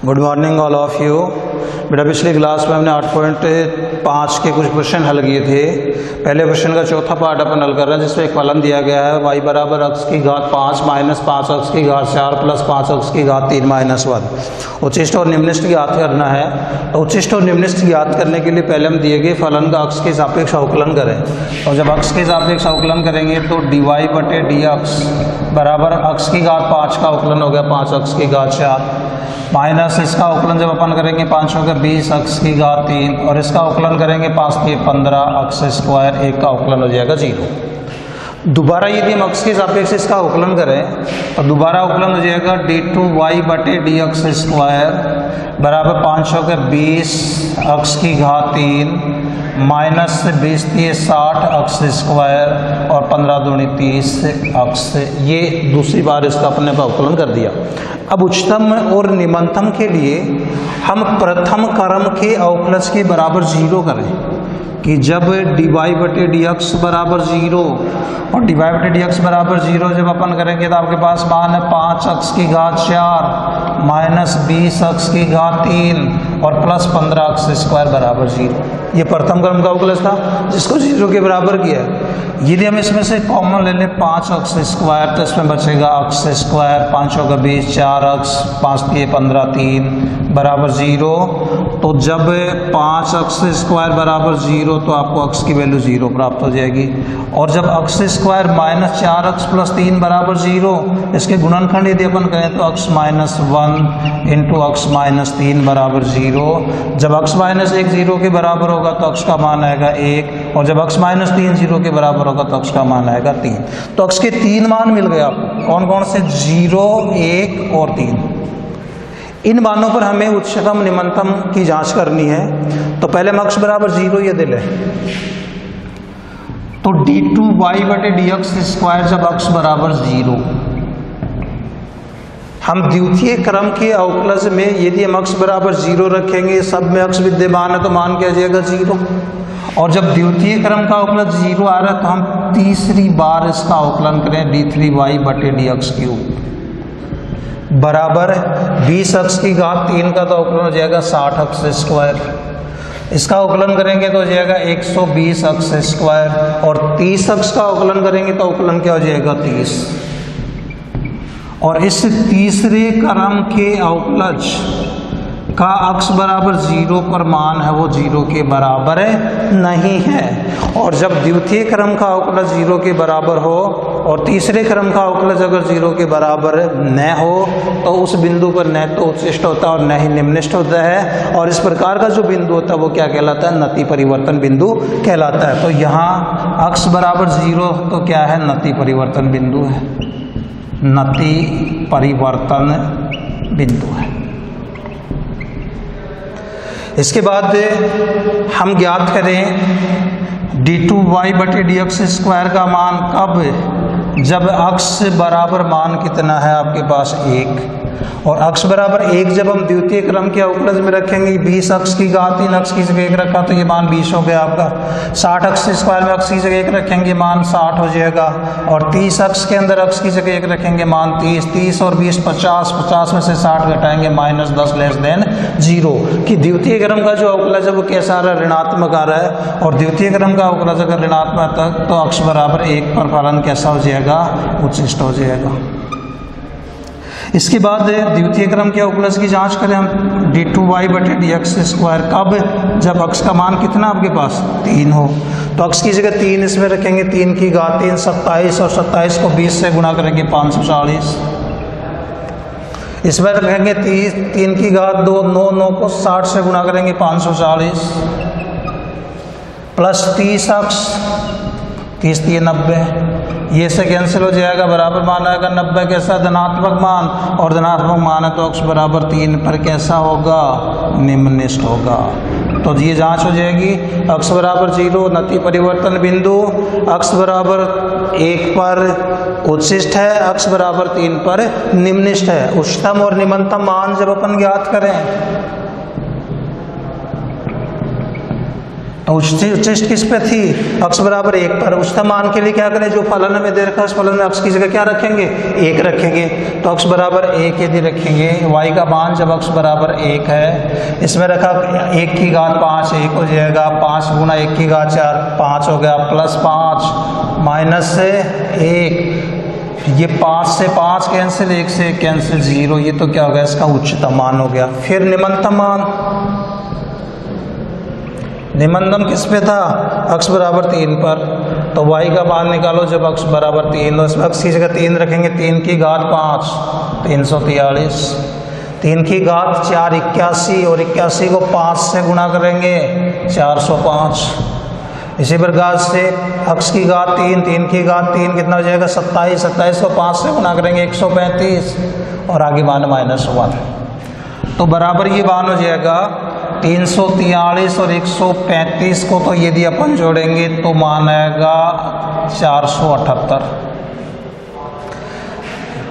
Good morning all of you. बेटा पिछली class में हमने 8.5 के कुछ क्वेश्चन हल किए थे। पहले क्वेश्चन का चौथा पार्ट अपन हल कर रहे हैं जिसमें एक फलन दिया गया है y बराबर x की घात 5 माइनस 5 x की घात 4 प्लस 5 x की घात 3 माइनस 1। उच्चिष्ट और निम्निष्ट ज्ञात करना है। तो उच्चिष्ट और निम्निष्ट ज्ञात करने के लिए पहले हम दिए गए फलन का x के सापेक्ष अवकलन करें। और जब x के सापेक्ष अवकलन करेंगे तो dy बटे dx बराबर x की घात 5 का अवकलन हो गया 5x की घात 4 माइनस इसका अवकलन जब अपन करेंगे 5 हो गया 20 x की घात 3 और इसका अवकलन करेंगे 5 के 15 x स्क्वायर 1 का अवकलन हो जाएगा 0। दोबारा यदि हम x के सापेक्ष इसका अवकलन करें तो दोबारा अवकलन हो जाएगा d2y बटे dx स्क्वायर बराबर 5 हो गया 20 x की घात 3 माइनस से 20 दिए 60 x स्क्वायर और 15 दूनी 30 x। ये दूसरी बार इसका अपने पर अवकलन कर दिया। अब उच्चतम और निम्नतम के लिए हम प्रथम क्रम के अवकलज के बराबर 0 करें कि जब dy बटे dx बराबर 0 और dy बटे dx बराबर 0 जब अपन करेंगे तो आपके पास मान है 5x की घात 4 माइनस 20x की घात 3 और प्लस 15x स्क्वायर बराबर 0। ये प्रथम क्रम का अवकलज था जिसको 0 के बराबर किया है। यदि हम इसमें से कॉमन ले लें 5x स्क्वायर तो इसमें बचेगा x स्क्वायर 5 होगा 20 4x 5 के 15 3 बराबर 0। तो जब 5x स्क्वायर बराबर 0 तो आपको x की वैल्यू 0 प्राप्त हो जाएगी। और जब x square minus 4x plus 3 बराबर 0 इसके गुणनखंड यदि अपन करें तो x minus 1 into x minus 3 बराबर 0। जब x माइनस 1 0 के बराबर होगा तो x का मान आएगा 1 और जब x माइनस 3 0 के बराबर होगा तो x का मान आएगा 3। तो x के 3 मान मिल गए आपको। कौन कौन से? 0 1 और 3। इन मानों पर हमें उच्चतम निम्नतम की जांच करनी है। तो पहले हम x बराबर 0 ये दे लें तो d2y बटे dx स्क्वायर जब x बराबर 0 हम द्वितीय क्रम के अवकलज में यदि हम x बराबर 0 रखेंगे सब में x विद्यमान है तो मान क्या जाएगा 0। और जब द्वितीय क्रम का अवकलज 0 आ रहा है तो हम तीसरी बार इसका अवकलन करें d3y बटे dx क्यूब बराबर 20x की घात 3 का तो अवकलन हो जाएगा 60x स्क्वायर। इसका अवकलन करेंगे तो हो जाएगा 120x स्क्वायर और 30x का अवकलन करेंगे तो अवकलन क्या हो जाएगा 30। और इस तीसरे क्रम के अवकलज का x बराबर 0 पर मान है वो 0 के बराबर नहीं है। और जब द्वितीय क्रम का अवकलज 0 के बराबर हो और तीसरे क्रम का अवकलज अगर 0 के बराबर न हो तो उस बिंदु पर न तो उच्चिष्ट होता है और न ही निम्निष्ट होता है। और इस प्रकार का जो बिंदु होता है वो क्या कहलाता है? नति परिवर्तन बिंदु कहलाता है। तो यहाँ x बराबर 0 तो क्या है? नति परिवर्तन बिंदु है। नति परिवर्तन बिंदु है। इसके बाद हम ज्ञात करें d2y बटे dx स्क्वायर का मान कब? जब x बराबर मान कितना है आपके पास 1 और x बराबर 1 जब हम द्वितीय क्रम के अवकलज में रखेंगे 20x की घात 3 x की जगह 1 रखा तो ये मान 20 हो गया आपका। 60x स्क्वायर में x की जगह 1 रखेंगे मान 60 हो जाएगा और 30x के अंदर x की जगह 1 रखेंगे मान 30 30 और 20 50 50 में से 60 घटाएंगे माइनस 10 लेस देन 0 कि द्वितीय क्रम का जो अवकलज है वो कैसा आ रहा है? ऋणात्मक आ रहा है। और द्वितीय क्रम का अवकलज अगर ऋणात्मक तक तो x बराबर 1 पर फलन कैसा हो जाएगा? उच्चिष्ट हो जाएगा। इसके बाद द्वितीय क्रम के अवकलज की जांच करें हम d2y बटे dx स्क्वायर कब? जब x का मान कितना आपके पास 3 हो। तो x की जगह 3 इसमें रखेंगे 3 की घात 3 27 और 27 को 20 से गुणा करेंगे 540। इसमें रखेंगे 3 की घात 2 9 9 को 60 से गुणा करेंगे 540 प्लस 30x 30 3 90 ये से कैंसिल हो जाएगा बराबर मान आएगा 90 कैसा? धनात्मक मान और धनात्मक मान है तो x बराबर 3 पर कैसा होगा? निम्निष्ट होगा। तो ये जांच हो जाएगी x बराबर 0 नति परिवर्तन बिंदु, x बराबर 1 पर उच्चिष्ट है, x बराबर 3 पर निम्निष्ट है। उच्चतम और निम्नतम मान जब अपन ज्ञात करें तो उच्चिष्ट किस पे थी, अक्ष बराबर 1 पर। उच्चतम मान के लिए क्या करें, जो फलन हमें दे रखा है उस फलन में अक्ष की जगह क्या रखेंगे, 1 रखेंगे। तो अक्ष बराबर 1 यदि रखेंगे, y का मान जब अक्ष बराबर 1 है, इसमें रखा 1 की घात 5 1 हो जाएगा, 5 गुना 1 की घात 4 5 हो गया, प्लस 5 माइनस से 1, ये 5 से 5 कैंसिल, 1 से 1 कैंसिल, 0। ये तो क्या हो गया, इसका उच्चतम मान हो गया। फिर निम्नतम मान, निम्नतम किस पे था, अक्ष बराबर 3 पर। तो y का मान निकालो जब अक्ष बराबर 3, तो इसमें अक्ष की जगह 3 रखेंगे, 3 की घात 5 343, 3 की घात 4 81, और 81 को 5 से गुणा करेंगे 405। इसी प्रकार से अक्ष की घात 3, 3 की घात 3 कितना हो जाएगा 27, 27 को 5 से गुणा करेंगे 135, और आगे मान -1। तो बराबर ये मान हो जाएगा 343 और 135 को तो यदि अपन जोड़ेंगे तो मान आएगा 478,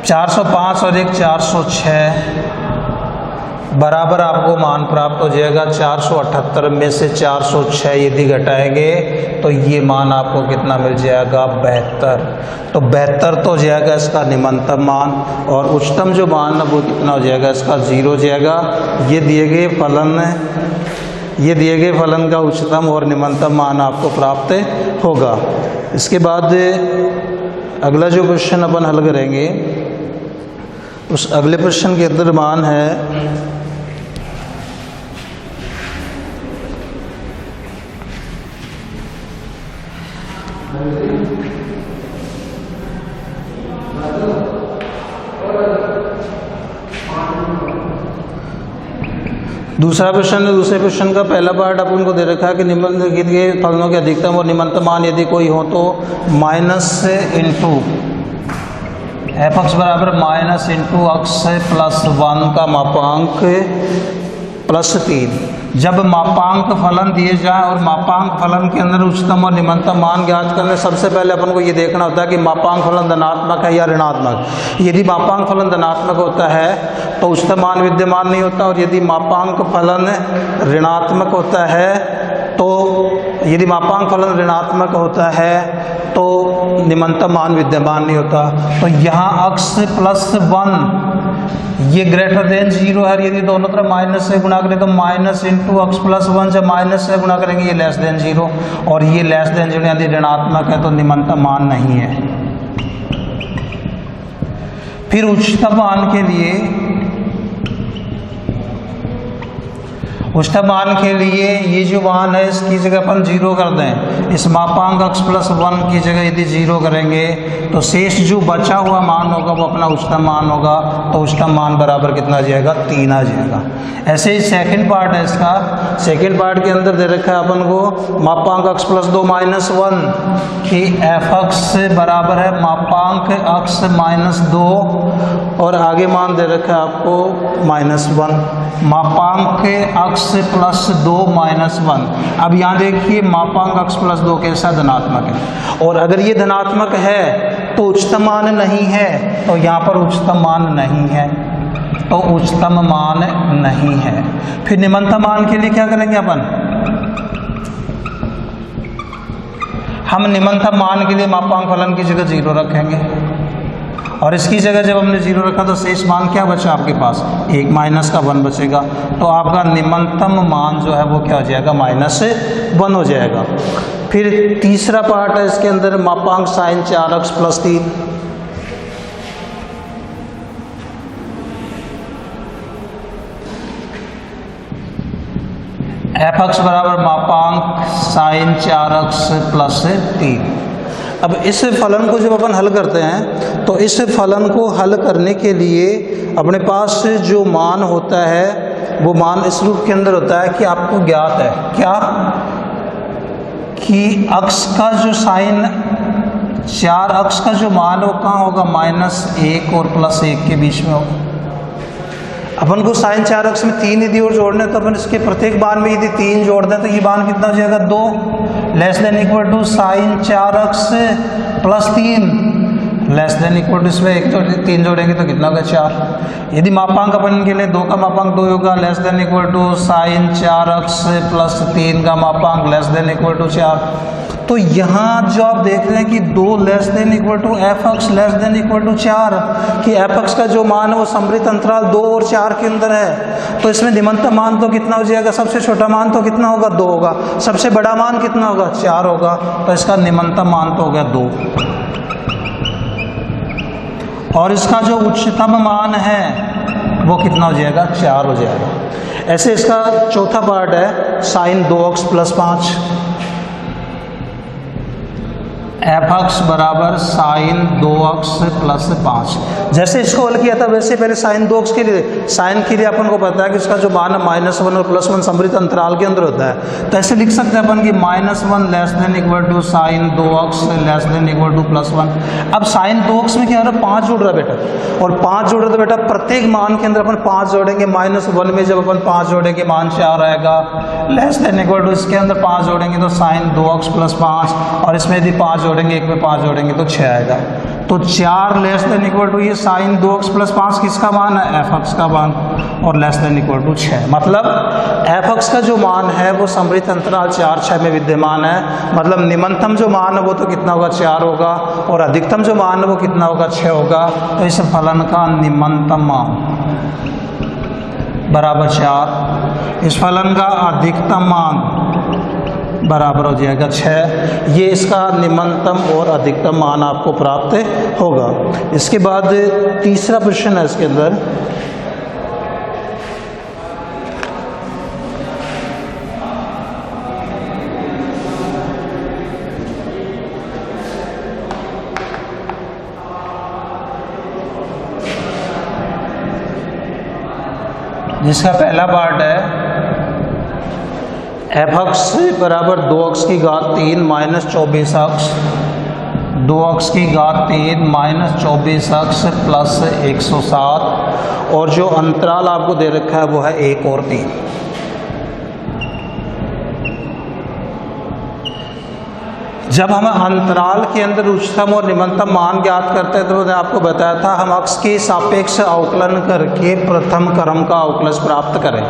405 और 1 406, बराबर आपको मान प्राप्त हो जाएगा 478 में से 406 यदि घटाएंगे तो ये मान आपको कितना मिल जाएगा 72। तो 72 तो हो जाएगा इसका निम्नतम मान, और उच्चतम जो मान है वो कितना हो जाएगा, इसका 0 हो जाएगा। ये दिए गए फलन का उच्चतम और निम्नतम मान आपको प्राप्त होगा। इसके बाद अगला जो क्वेश्चन अपन हल करेंगे, उस अगले क्वेश्चन के अंदर मान है दूसरा क्वेश्चन है। दूसरे क्वेश्चन का पहला पार्ट अपन को दे रखा है कि निम्नलिखित के फलनों के अधिकतम और निम्नतम मान यदि कोई हो तो माइनस इंटू एफ अक्स बराबर माइनस इंटू अक्स +1 का मापांक +3। जब मापांक फलन दिए जाए और मापांक फलन के अंदर उच्चतम और निम्नतम मान ज्ञात करने, सबसे पहले अपन को ये देखना होता है कि मापांक फलन धनात्मक है या ऋणात्मक। यदि मापांक फलन धनात्मक होता है तो उच्चतम मान विद्यमान नहीं होता, और यदि मापांक फलन ऋणात्मक होता है तो यदि मापांक फलन ऋणात्मक होता है तो निम्नतम मान विद्यमान नहीं होता। तो यहाँ अक्स +1 ये ग्रेटर देन 0 है, यदि दोनों तरफ माइनस से गुणा करें तो माइनस इंटू अक्स +1, जब माइनस से गुणा करेंगे ये लेस देन 0, और ये लेस देन 0 यदि ऋणात्मक है तो निम्नतम मान नहीं है। फिर उच्चतम मान के लिए, उच्चतम मान के लिए ये जो मान है इसकी जगह अपन 0 कर दें, इस मापांक अक्स +1 की जगह यदि 0 करेंगे तो शेष जो बचा हुआ मान होगा वो अपना उच्चतम मान होगा। तो उच्चतम मान बराबर कितना आ जाएगा, 3 आ जाएगा। ऐसे ही सेकंड पार्ट है इसका। सेकंड पार्ट के अंदर दे रखा है अपन को मापांक अक्स +2 -1 कि एफ अक्स बराबर है मापांक अक्स -2, और आगे मान दे रखा है आपको -1, मापांक अक्स +2 -1। अब यहाँ देखिए मापांक अक्स +2 कैसा धनात्मक है, और अगर ये धनात्मक है तो उच्चतम मान नहीं है, तो यहाँ पर उच्चतम मान नहीं है, तो उच्चतम मान नहीं है। फिर निम्नतम मान के लिए क्या करेंगे अपन, हम निम्नतम मान के लिए मापांक फलन की जगह 0 रखेंगे, और इसकी जगह जब हमने 0 रखा तो शेष मान क्या बचा आपके पास, 1 माइनस का 1 बचेगा। तो आपका निम्नतम मान जो है वो क्या हो जाएगा, -1 हो जाएगा। फिर तीसरा पार्ट है इसके अंदर मापांक साइन 4x +3। एफ अक्स बराबर मापांक साइन 4x +3। अब इस फलन को जब अपन हल करते हैं तो इस फलन को हल करने के लिए अपने पास जो मान होता है वो मान इस रूप के अंदर होता है कि आपको ज्ञात है क्या, कि अक्स का जो साइन 4 अक्स का जो मान हो कहाँ होगा, -1 और +1 के बीच में होगा। अपन को साइन 4 अक्स में 3 यदि और जोड़ने तो अपन इसके प्रत्येक मान में यदि 3 जोड़ दें तो ये मान कितना हो जाएगा, 2 < sine 4 x +3 less than equal to, इसमें 3 जोड़ेंगे तो कितना होगा 4। यदि मापांक अपन के लिए 2 का मापांक 2 होगा, less than equal to sine 4x plus 3 का मापांक लेस देन इक्वल टू 4। तो यहाँ जो आप देख रहे हैं कि 2 less than equal to f x less than equal to 4, कि एफ एक्स का जो मान है वो समृद्ध अंतराल 2 और 4 के अंदर है। तो इसमें निम्नतम मान तो कितना हो जाएगा, सबसे छोटा मान तो कितना होगा 2 होगा, सबसे बड़ा मान कितना होगा 4 होगा, तो इसका निम्नतम मान तो हो गया 2। और इसका जो उच्चतम मान है वो कितना हो जाएगा 4 हो जाएगा। ऐसे इसका चौथा पार्ट है sine 2x plus 5, f x बराबर साइन 2x प्लस 5। जैसे इसको हल किया था वैसे पहले साइन 2x के लिए, साइन के लिए अपन को पता है कि इसका जो मान है -1 और +1 समृद्ध अंतराल के अंदर होता है, तो ऐसे लिख सकते हैं अपन कि -1 less than equal to sine 2x less than equal to +1। अब साइन 2x में क्या हो रहा है, 5 जुड़ रहा है बेटा, और 5 जुड़ रहा है तो बेटा प्रत्येक मान के अंदर अपन 5 जोड़ेंगे। -1 में जब अपन 5 जोड़ेंगे मान 4 आएगा, लेस देन इक्वल टू इसके अंदर 5 जोड़ेंगे तो साइन 2x प्लस 5, और इसमें यदि 5 जोड़ेंगे, एक में 5 जोड़ेंगे तो 6 आएगा। तो 4 लेस देन इक्वल टू ये साइन 2x प्लस 5 किसका मान है, एफ एक्स का मान, और लेस देन इक्वल टू 6। मतलब एफ एक्स का जो मान है वो समृद्ध अंतराल 4, 6 में विद्यमान है। मतलब निम्नतम जो मान है वो तो कितना होगा 4 होगा, और अधिकतम जो मान है वो कितना होगा 6 होगा। तो इस फलन का निम्नतम मान बराबर 4, इस फलन का अधिकतम मान बराबर हो जाएगा 6। ये इसका निम्नतम और अधिकतम मान आपको प्राप्त होगा। इसके बाद तीसरा प्रश्न है इसके अंदर, जिसका पहला पार्ट है एफ एक्स बराबर 2x की घात 3 माइनस 24x, 2x की घात 3 माइनस 24x प्लस 107, और जो अंतराल आपको दे रखा है वो है 1 और 3। जब हम अंतराल के अंदर उच्चतम और निम्नतम मान ज्ञात करते हैं तो मैंने आपको बताया था हम अक्ष के सापेक्ष अवकलन करके प्रथम क्रम का अवकलज प्राप्त करें,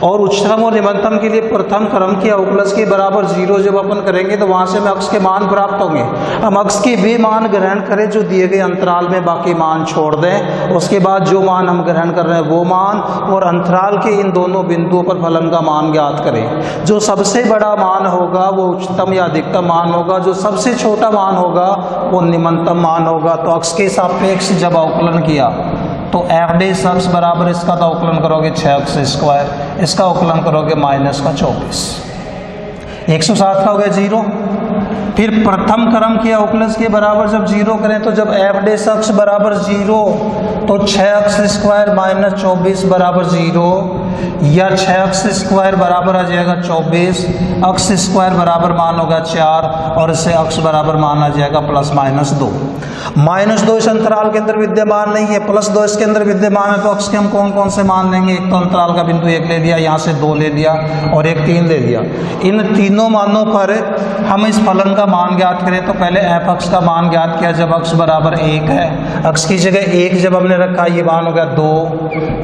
और उच्चतम और निम्नतम के लिए प्रथम क्रम के अवकलज के बराबर 0 जब अपन करेंगे तो वहाँ से हमें अक्ष के मान प्राप्त होंगे। हम अक्ष के वे मान ग्रहण करें जो दिए गए अंतराल में, बाकी मान छोड़ दें। उसके बाद जो मान हम ग्रहण कर रहे हैं वो मान, और अंतराल के इन दोनों बिंदुओं पर फलन का मान ज्ञात करें। जो सबसे बड़ा मान होगा वो उच्चतम या अधिकतम मान होगा, जो सबसे छोटा मान होगा वो निम्नतम मान होगा। तो अक्ष के सापेक्ष जब अवकलन किया तो एफ डैश अक्ष बराबर इसका तो अवकलन करोगे 6x², इसका अवकलन करोगे -24, 107 का हो गया 0। फिर प्रथम क्रम के अवकलज के बराबर जब 0 करें तो जब एफ डैश अक्ष बराबर 0 तो 6x² माइनस 24 बराबर 0, या 6x² बराबर आ जाएगा 24, अक्ष स्क्वायर बराबर मान होगा 4, और इससे अक्ष बराबर मान आ जाएगा +-2। -2 इस अंतराल के अंदर विद्यमान नहीं है, +2 इसके अंदर विद्यमान है। तो अक्ष के हम कौन कौन से मान लेंगे, एक तो अंतराल का बिंदु 1 ले लिया, यहाँ से 2 ले लिया, और एक 3 ले लिया। इन तीनों मानों पर हम इस फलन का मान ज्ञात करें तो पहले एफ अक्ष का मान ज्ञात किया जब अक्ष बराबर 1 है, अक्ष की जगह 1 जब हमने रखा ये मान हो गया 2,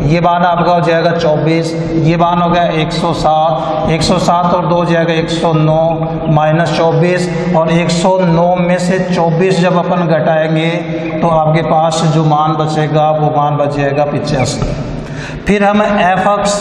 ये मान आपका हो जाएगा 24, ये मान हो गया 107, 107 और 2 हो जाएगा 109 -24, और 109 में से 24 जब अपन घटाएंगे तो आपके पास जो मान बचेगा वो मान बच जाएगा 85। फिर हम एफ अक्ष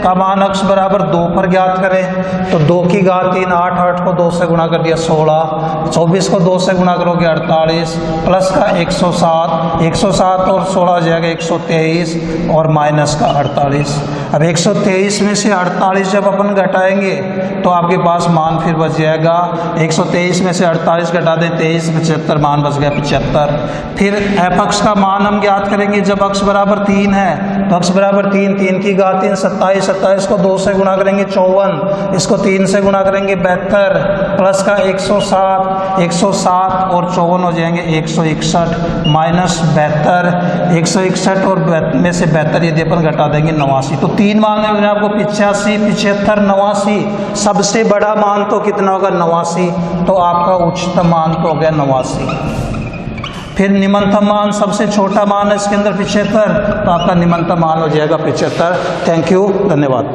का मान अक्ष बराबर 2 पर ज्ञात करें तो 2 की घात 3 8, 8 को 2 से गुणा कर दिया 16, 24 को 2 से गुणा करोगे 48, प्लस का 107, 107 और 16 हो जाएगा 123, और माइनस का 48। अब 123 में से 48 जब अपन घटाएंगे तो आपके पास मान फिर बच जाएगा, 123 में से 48 घटा दें 23, 75 मान बच गया 75। फिर एफ अक्ष का मान हम ज्ञात करेंगे जब अक्ष बराबर 3 है तो अक्ष बराबर 3, 3 की घात 3 27, 27 को 2 से गुणा करेंगे 54, इसको 3 से गुणा करेंगे 72, प्लस का 107, 107 और 54 हो जाएंगे 161, माइनस 72, 161 और में से 72 यदि अपन घटा देंगे 89। तो 3 मान है मैंने आपको 85, 75, 89, सबसे बड़ा मान तो कितना होगा 89, तो आपका उच्चतम मान तो हो गया 89। फिर निम्नतम मान सबसे छोटा मान है इसके अंदर 75, तो आपका निम्नतम मान हो जाएगा 75। थैंक यू, धन्यवाद।